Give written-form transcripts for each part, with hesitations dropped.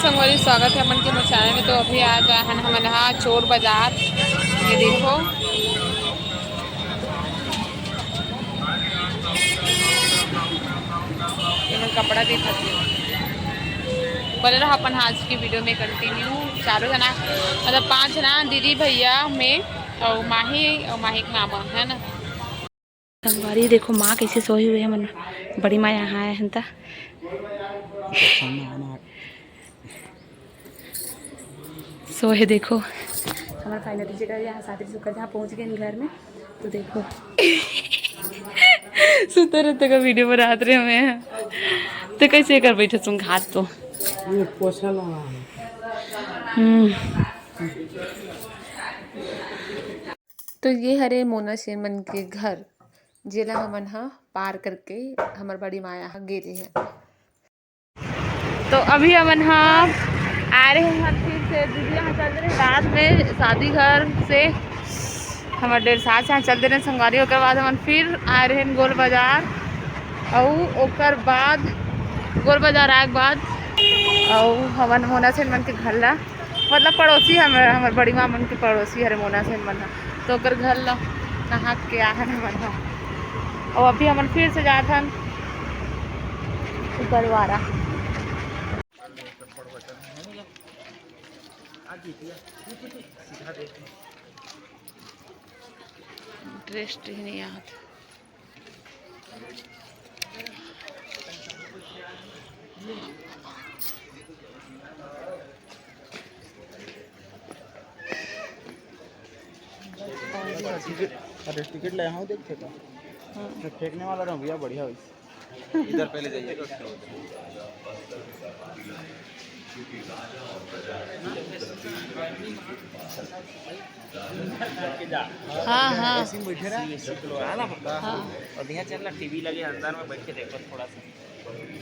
संगवारी स्वागत है अपन के मचाने में। तो अभी आ गया है हम यहाँ चोर बाजार। ये देखो ये मैं कपड़ा दिखाती हूँ। बोले रहा अपन आज की वीडियो में कंटिन्यू चारों जना मतलब 5 जना दीदी भैया में और माही के मामा है ना। संगवारी देखो माँ कैसे सोई हुई है। मन बड़ी माँ यहाँ आए हैं सो है। देखो हमारा फाइनली जगह यहाँ शादी सुकर जहाँ पहुँच गए घर में। तो देखो सुते रहते का वीडियो बनाते रहे हमें। तो कैसे कर बैठे तुम घाट तो तो ये हरे मोना शेरमन के घर जिला हमन हा पार करके हमार बड़ी माया गे रही है। तो अभी हमन हा आ रहे हैं फिर से दीदी यहाँ चल रहे रात में शादी घर से हमारे 1.5 साल यहाँ चलते रहे संगवारी। ओकर बाद हम फिर आ रहे हैं गोल बाजार और ओकर बाद गोल बाजार आए के बाद और हमन मोना सेन के घर ला मतलब पड़ोसी हमारे बड़ी माँ मन के पड़ोसी हरे मोना सेन मन तो ओकर घर ला नहा के आ हमन और अभी हमन फिर से जात हन गरवारा। ड्रेस नहीं याद टिकट ले आओ देखते का फेंकने वाला रहा भैया बढ़िया हुई इधर पहले जाइए। हाँ हाँ ऐसे बैठे रहा ना हाँ। और यहाँ चल रहा टीवी लगे अंदर में बैठ के देखो थोड़ा सा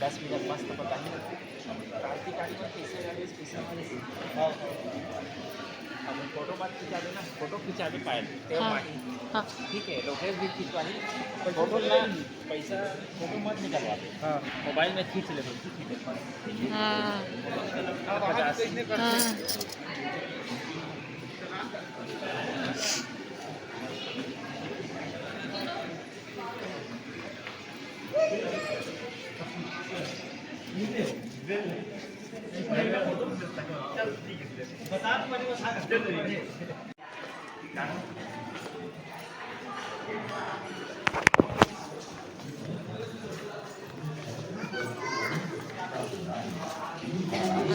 10 मिनट मस्त पता है अब फोटो बात खिंचा देना फोटो खिंचा दे पाए हाँ ठीक है लोकेश भी खिंचवा ही फोटो ना पैसा फोटो मत निकलवा दे हाँ मोबाइल में खींच ले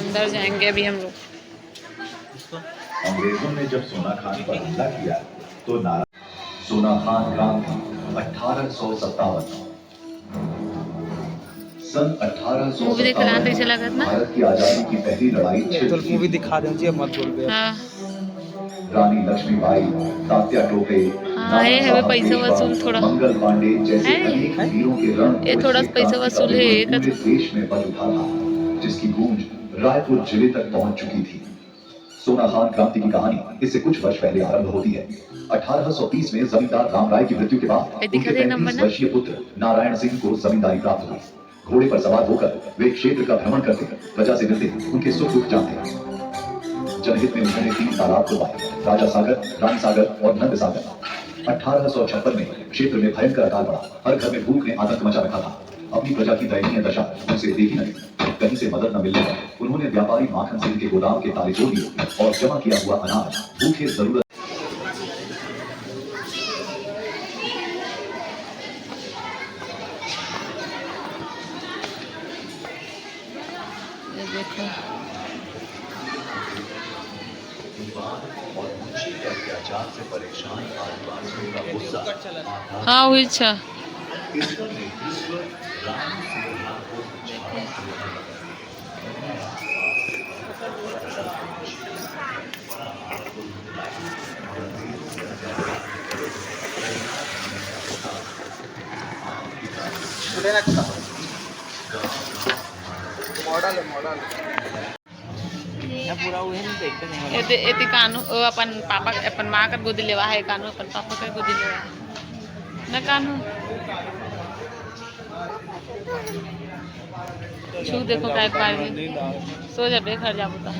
अंदर जाएंगे अभी हम लोग। अंग्रेजों ने जब सोना खान पर हमला किया तो सोना खान ग्राम था 1857 सन 1857 भारत की आजादी की पहली लड़ाई मूवी दिखा देंगे मत बोल हाँ रानी लक्ष्मीबाई तात्या टोपे हाँ ये है पैसा वसूल थोड़ा मंगल पांडे जैसे अनेक वीरों के रण ये थोड़ा पैसा वसूल है पूरे देश में बज उठा था जिसकी गूंज रायपुर जिले तक पहुंच चुकी थी। सोना खान क्रांति की कहानी इससे कुछ वर्ष पहले आरंभ होती है। 1830 में जमींदार राम राय की मृत्यु के बाद उनके 35 वर्षीय पुत्र नारायण सिंह को जमींदारी प्राप्त हुई। घोड़े पर सवार होकर वे क्षेत्र का भ्रमण करते प्रजा से मिलते उनके सुख दुख जानते। जनहित में उन्होंने 3 तालाब खुलवाए, राजा सागर, रानी सागर और नंद सागर। 1856 में क्षेत्र में भयंकर अकाल पड़ा। हर घर में भूख ने आतंक मचा रखा था। अपनी प्रजा की दयनीय दशा उनसे देखी न गई। कहीं से मदद न मिलने पर उन्होंने व्यापारी माखन सिंह के गोदाम के ताले तोड़ दिए और जमा किया हुआ अनाज भूखे जरूरत अत्याचार से परेशान आदिवासियों का गुस्सा हाँ हुई अच्छा मॉडल है मॉडल पूरा हुए नहीं देखते नहीं एती कानू अपन पापा अपन माँ का गोदी लेवा है कानू अपन पापा का गोदी लेवा न कानू छू देखो काय पाए सो जा बे घर जाबो ता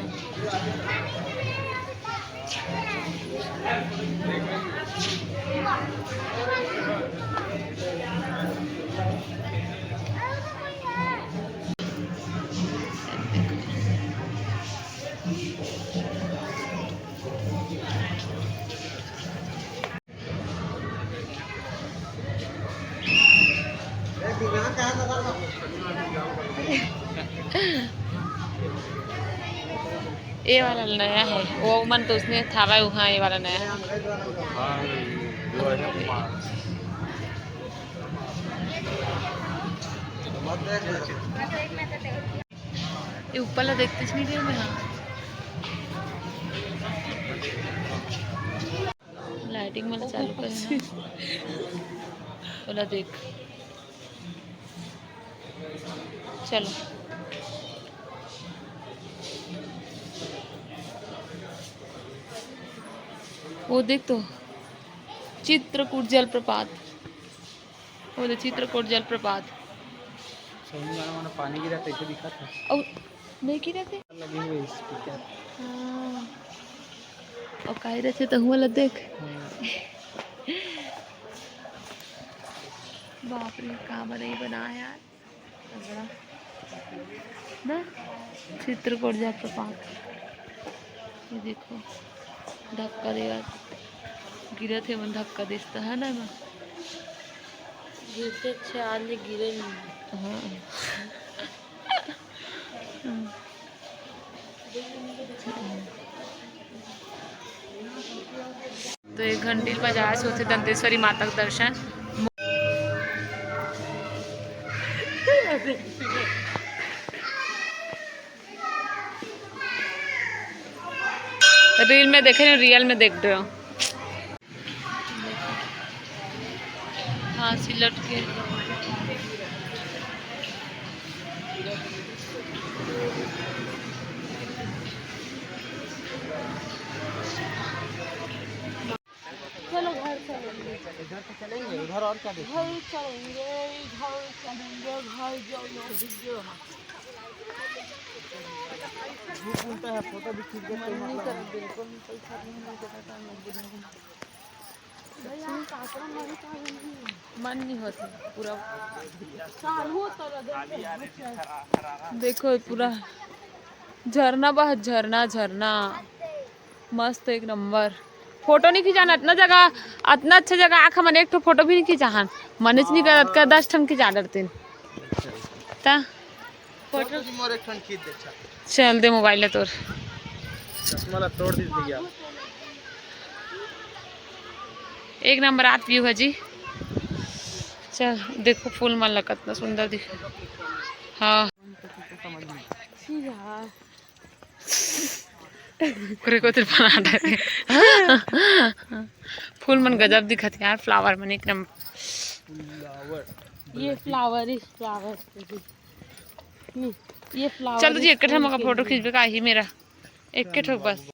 ये वाला नया है वो मन तो उसने था भाई वहाँ ये वाला नया है ये ऊपर ला देखते नहीं रहे मैं हाँ लाइटिंग वाला चालू कर ना वाला देख चलो वो देख तो चित्रकूट जलप्रपात वो देख चित्रकूट जलप्रपात पानी गिरा कैसे दिखा था और नहीं गिरा थे लगे हुए स्पीकर हाँ और काहे रहे तो हुआ ला देख बाप रे कहाँ बनाई बना यार बड़ा ना चित्रकूट जलप्रपात ये देखो धक्का दे यार गिरे थे मन धक्का देता है ना मैं गिरते चाल गिरे नहीं हाँ तो एक घंटे बाजार से होते दंतेश्वरी माता का दर्शन रील में देख रहे हो रियल में देख रहे हो हाँ सिलट के चलो घर चलेंगे इधर तो चलेंगे उधर और क्या देखेंगे घर चलेंगे घर जाओ धूप उल्टा है फोटो भी खींच देते हैं बिल्कुल पैसा नहीं देता मन नहीं होता पूरा देखो पूरा झरना बह झरना झरना मस्त एक नंबर फोटो नहीं खिंचाना इतना जगह इतना अच्छा जगह आँख मन एक तो फोटो भी नहीं खिंचाहन मन नहीं करत का 10 ठन खिंचा डरते ता फोटो मोर एक ठन खींच दे चल दे मोबाइल तोर चश्मा ला तोड़ दी भैया एक नंबर आत व्यू है जी चल देखो फूल माला कितना सुंदर दिख हाँ करे को तेरे बना फूल मन गजब दिखत यार फ्लावर मन एक नंबर ये फ्लावर ही फ्लावर ये फ्लावर चल तुझे एक फोटो खींचबे का ही मेरा एक ठोक बस